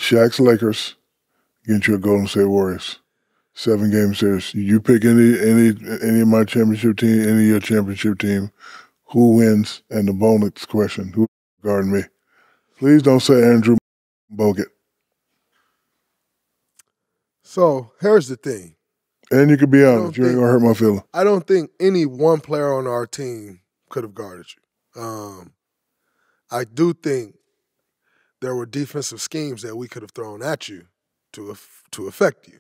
Shaq's Lakers against your Golden State Warriors. 7-game series. You pick any of my championship team, any of your championship team, who wins? And the bonus question, who guarding me? Please don't say Andrew Bogut. So here's the thing. And you can be honest. You ain't going to hurt my feeling. I don't think any one player on our team could have guarded you. I do think there were defensive schemes that we could have thrown at you to affect you.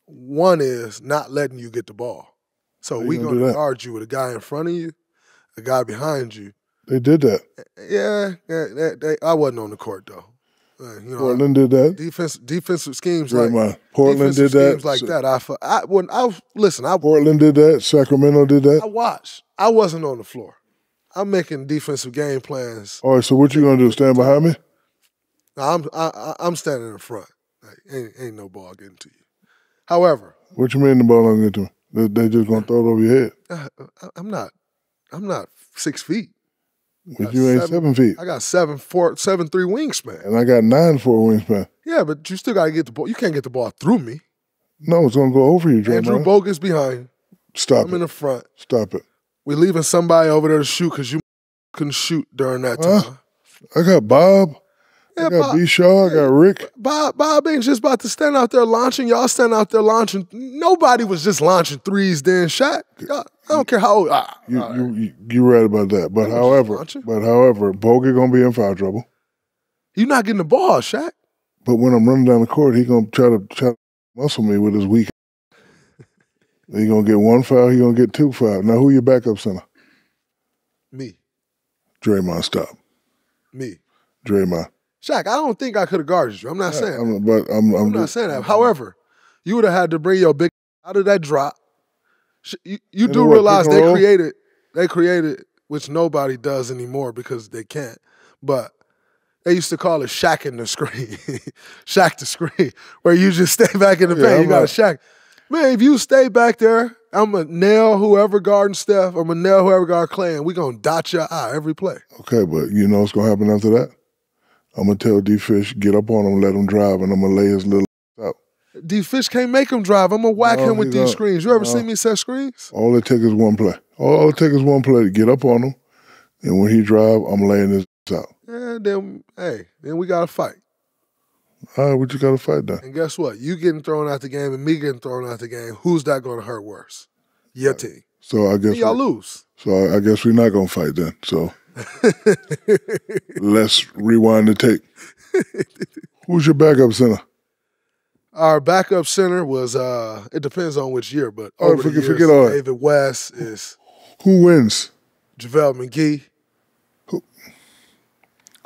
One is not letting you get the ball. So we're going to guard you with a guy in front of you, a guy behind you. They did that. Yeah, I wasn't on the court, though. Portland did that. Defensive schemes Draymond. Portland did that. Schemes like that. Portland did that. Sacramento did that. I watched. I wasn't on the floor. I'm making defensive game plans. All right, so what you going to do, stand behind me? I'm standing in front. Like, ain't no ball getting to you. However. What you mean the ball don't get to me? They just going to throw it over your head? I'm not 6 feet. But you ain't 7 feet. I got 7'3" wingspan. And I got 9'4" wingspan. Yeah, but you still got to get the ball. You can't get the ball through me. No, it's going to go over you, Draymond. Andrew Bogut's behind. Stop I'm in the front. Stop it. We're leaving somebody over there to shoot because you couldn't shoot during that time. I got Bob. Yeah, I got B. Shaw. I got Rick. Bob ain't just about to stand out there launching. Y'all stand out there launching. Nobody was just launching threes then, Shaq. I don't care how old. You right about that. But however, Bogut gonna be in foul trouble. You're not getting the ball, Shaq. But when I'm running down the court, he gonna try to muscle me with his weak. He gonna get 1 foul. He gonna get 2 fouls. Now who your backup center? Me. Draymond, stop. Me. Draymond. Shaq, I don't think I could have guarded you. I'm not saying that. I'm not saying that. However, you would have had to bring your big out of that drop. You do realize they created, which nobody does anymore because they can't. But they used to call it Shaq in the screen. Shaq the screen, where you just stay back in the paint. You got a Shaq. Man, if you stay back there, I'm going to nail whoever guarding Steph. I'm going to nail whoever guarding Clay, and we're going to dot your eye every play. Okay, but you know what's going to happen after that? I'm going to tell D-Fish, get up on him, let him drive, and I'm going to lay his little out. D-Fish can't make him drive. I'm going to whack him with these screens. You ever see me set screens? All it takes is one play. All it takes is one play to get up on him, and when he drive, I'm laying his out. Yeah, then we got to fight. All right, what you got to fight then? And guess what? You getting thrown out the game and me getting thrown out the game, who's that going to hurt worse? Your team. So I guess y'all lose. So I guess we're not going to fight then, so. Let's rewind the tape. Who's your backup center? Our backup center was, it depends on which year, but forget all that. David West is. Who wins? JaVale McGee.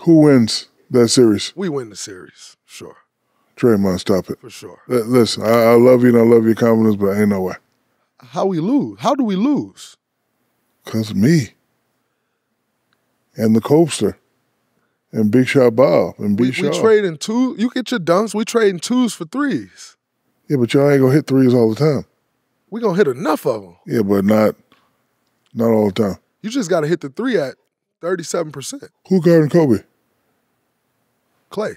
Who wins that series? We win the series, sure. Draymond, stop it. For sure. Listen, I love you and I love your confidence, but ain't no way. How we lose? How do we lose? Because of me. And the Copster. And Big Shot Bob. And B. Shaw. We trading two. You get your dunks. We trading twos for threes. Yeah, but y'all ain't going to hit threes all the time. We going to hit enough of them. Yeah, but not all the time. You just got to hit the three at 37%. Who guarding Kobe? Clay.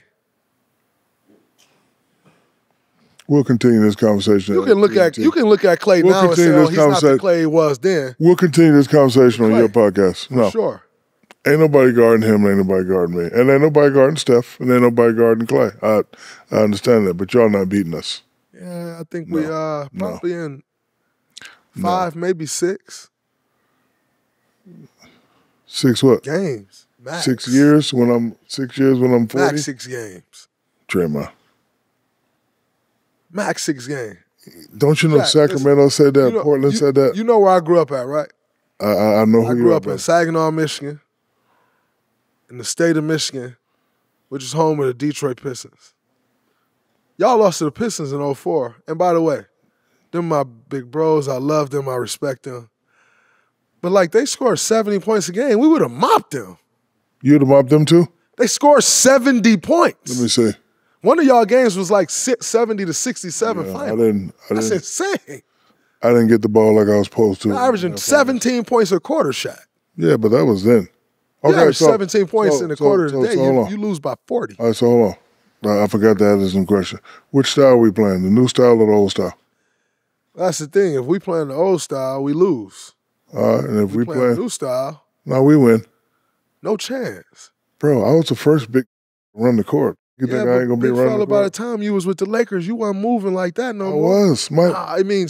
We'll continue this conversation. You can look at Clay now and say, "Oh, he's not the Clay he was then." We'll continue this conversation on your podcast. No, sure. Ain't nobody guarding him. Ain't nobody guarding me. And ain't nobody guarding Steph. And ain't nobody guarding Clay. I understand that, but y'all not beating us. Yeah, I think we are probably in 5, maybe 6. 6 what? Games. Max. 6 years when I'm 40? Max 6 games. Draymond. Max 6 games. Don't you know Sacramento said that? Portland said that? You know where I grew up at, right? I know who you are. I grew up in Saginaw, Michigan, in the state of Michigan, which is home of the Detroit Pistons. Y'all lost to the Pistons in 2004. And by the way, them my big bros. I love them. I respect them. But, they scored 70 points a game. We would have mopped them. You would have mopped them too? They scored 70 points. Let me see. One of y'all games was 70 to 67 final. That's insane. I didn't get the ball like I was supposed to. Averaging 17 points a quarter shot. Yeah, but that was then. Okay, you average 17 points in a quarter today. You lose by 40. All right, so hold on. I forgot to ask some question. Which style are we playing, the new style or the old style? That's the thing. If we playing the old style, we lose. All right, and if we play the new style, no, we win. No chance. Bro, I was the first big run the court. You think I ain't gonna be running the court? By the time you was with the Lakers, you wasn't moving like that no more. I was. I mean,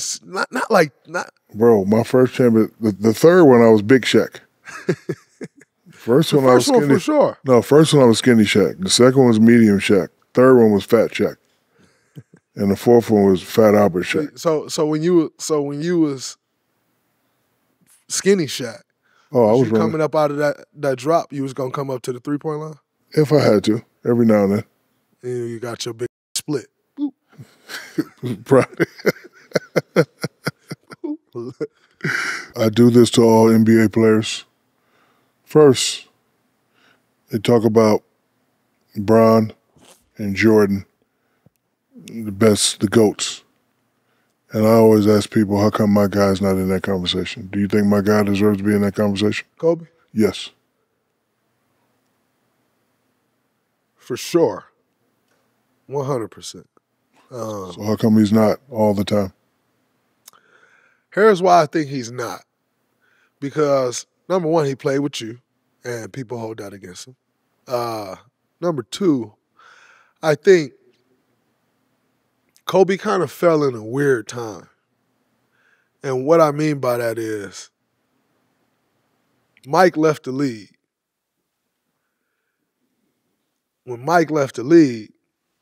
not. Bro, my first champion, the third one, I was Big Shaq. First one I was skinny. For sure. No, first one I was Skinny Shaq. The second one was Medium Shaq. Third one was Fat Shaq. And the fourth one was Fat Albert Shaq. So when you was Skinny Shaq, I was coming up out of that drop, you was gonna come up to the 3-point line? If I had to, every now and then. And you got your big split. Probably. I do this to all NBA players. First, they talk about Bron and Jordan, the GOATs. And I always ask people, how come my guy's not in that conversation? Do you think my guy deserves to be in that conversation? Kobe? Yes. For sure. 100%. So how come he's not all the time? Here's why I think he's not. Because, number one, he played with you, and people hold that against him. Number two, I think Kobe kind of fell in a weird time. And what I mean by that is Mike left the league. When Mike left the league,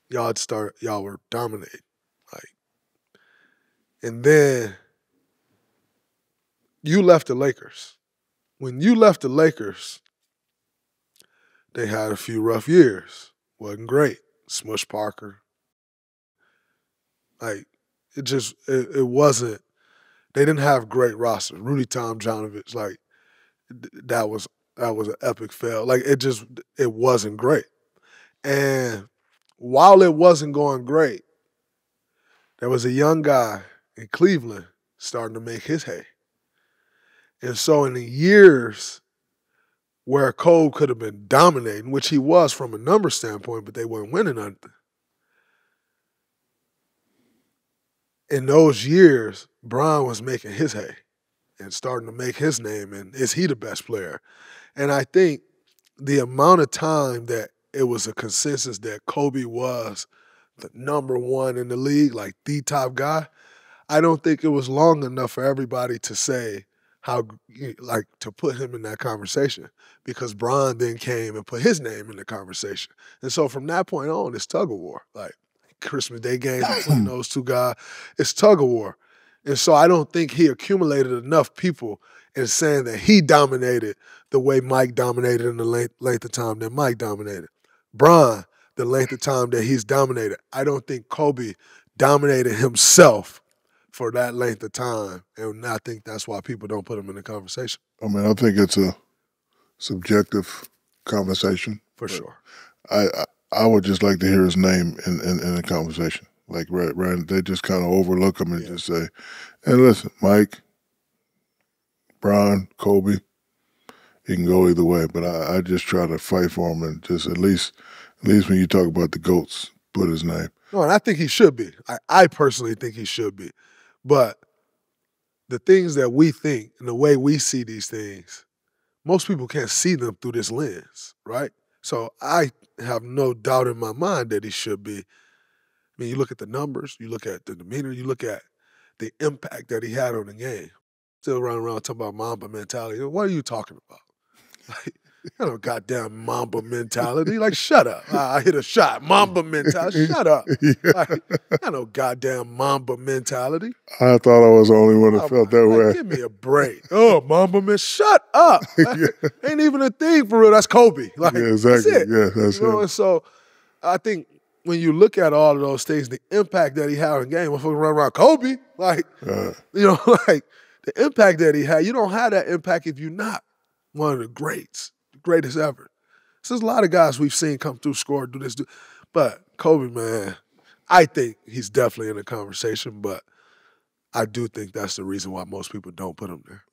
y'all were dominating. And then you left the Lakers. When you left the Lakers, they had a few rough years. Wasn't great. Smush Parker. It wasn't. They didn't have great rosters. Rudy Tomjanovich, that was an epic fail. It wasn't great. And while it wasn't going great, there was a young guy in Cleveland starting to make his hay. And so in the years where Cole could have been dominating, which he was from a number standpoint, but they weren't winning nothing. In those years, Bron was making his hay and starting to make his name, and is he the best player? And I think the amount of time that it was a consensus that Kobe was the number one in the league, like the top guy, I don't think it was long enough for everybody to say to put him in that conversation, because Bron then came and put his name in the conversation. And so from that point on, it's tug of war. Christmas Day games between those two guys, it's tug of war. And so I don't think he accumulated enough people in saying that he dominated the way Mike dominated in the length of time that Mike dominated. Bron, the length of time that he's dominated. I don't think Kobe dominated himself for that length of time, and I think that's why people don't put him in the conversation. I mean, I think it's a subjective conversation. For sure. I would just like to hear his name in the conversation. Right, they just kind of overlook him and just say, and listen, Mike, Bron, Kobe, it can go either way, but I just try to fight for him and just at least when you talk about the GOATs, put his name. No, and I think he should be. I personally think he should be. But the things that we think and the way we see these things, most people can't see them through this lens, right? So I have no doubt in my mind that he should be. I mean, you look at the numbers, you look at the demeanor, you look at the impact that he had on the game. Still running around talking about Mamba mentality. What are you talking about? Goddamn Mamba mentality. Shut up. I hit a shot. Mamba mentality. Shut up. Goddamn Mamba mentality. I thought I was the only one that felt that way. Give me a break. Oh, Mamba man, shut up. Ain't even a thing for real. That's Kobe. Yeah, exactly. That's it. Yeah, that's it. And so I think when you look at all of those things, the impact that he had on the game, motherfuckers run around Kobe. The impact that he had, you don't have that impact if you're not one of the greats. Greatest ever. So there's a lot of guys we've seen come through, score, do this, but Kobe, man, I think he's definitely in the conversation, but I do think that's the reason why most people don't put him there.